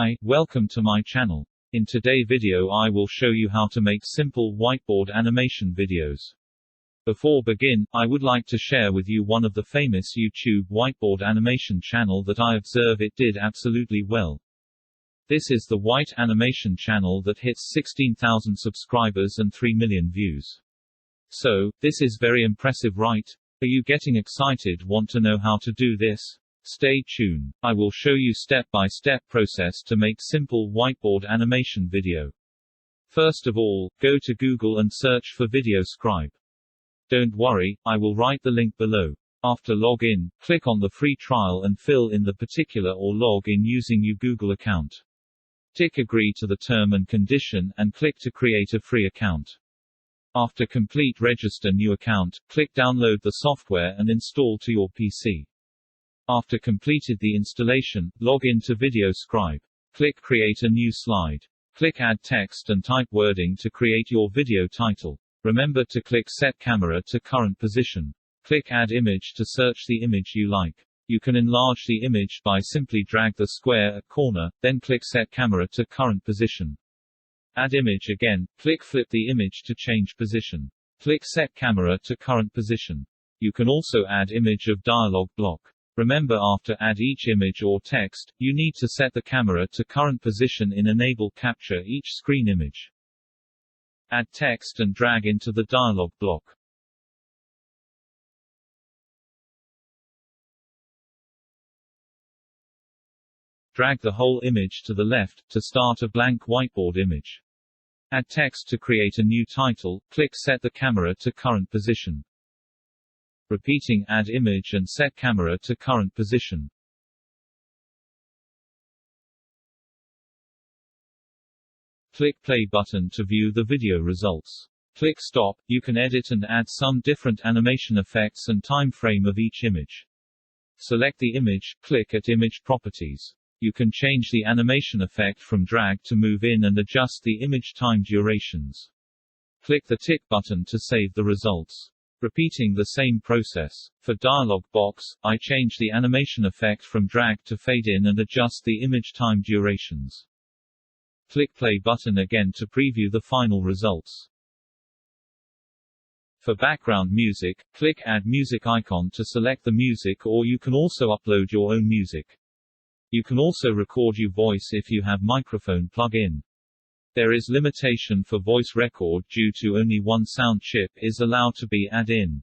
Hi, welcome to my channel. In today's video I will show you how to make simple whiteboard animation videos. Before begin, I would like to share with you one of the famous YouTube whiteboard animation channel that I observe it did absolutely well. This is the White Animation channel that hits 16,000 subscribers and 3 million views. So, this is very impressive, right? Are you getting excited? Want to know how to do this? Stay tuned. I will show you step-by-step process to make simple whiteboard animation video. First of all, go to Google and search for Video Scribe. Don't worry, I will write the link below. After log in, click on the free trial and fill in the particular or log in using your Google account. Tick agree to the term and condition and click to create a free account. After complete register new account, click download the software and install to your PC. After completed the installation, log into Video Scribe. Click Create a new slide. Click Add text and type wording to create your video title. Remember to click Set Camera to current position. Click Add image to search the image you like. You can enlarge the image by simply drag the square at corner, then click Set Camera to current position. Add image again, click Flip the image to change position. Click Set Camera to current position. You can also add image of dialog block. Remember, after add each image or text, you need to set the camera to current position in Enable Capture each screen image. Add text and drag into the dialog block. Drag the whole image to the left, to start a blank whiteboard image. Add text to create a new title, click Set the camera to current position. Repeating add image and set camera to current position. Click play button to view the video results. Click stop. You can edit and add some different animation effects and time frame of each image. Select the image, click at image properties. You can change the animation effect from drag to move in and adjust the image time durations. Click the tick button to save the results. Repeating the same process. For dialog box, I change the animation effect from drag to fade in and adjust the image time durations. Click play button again to preview the final results. For background music, click Add Music icon to select the music, or you can also upload your own music. You can also record your voice if you have microphone plug-in. There is limitation for voice record due to only one sound chip is allowed to be added in.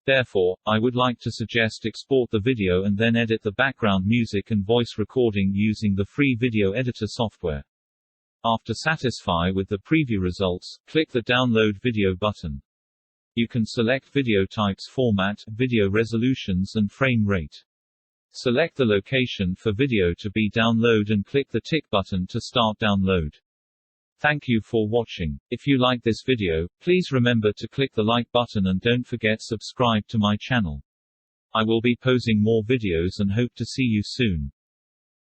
Therefore, I would like to suggest export the video and then edit the background music and voice recording using the free video editor software. After satisfied with the preview results, click the download video button. You can select video types, format, video resolutions and frame rate. Select the location for video to be downloaded and click the tick button to start download. Thank you for watching. If you like this video, please remember to click the like button and don't forget subscribe to my channel. I will be posting more videos and hope to see you soon.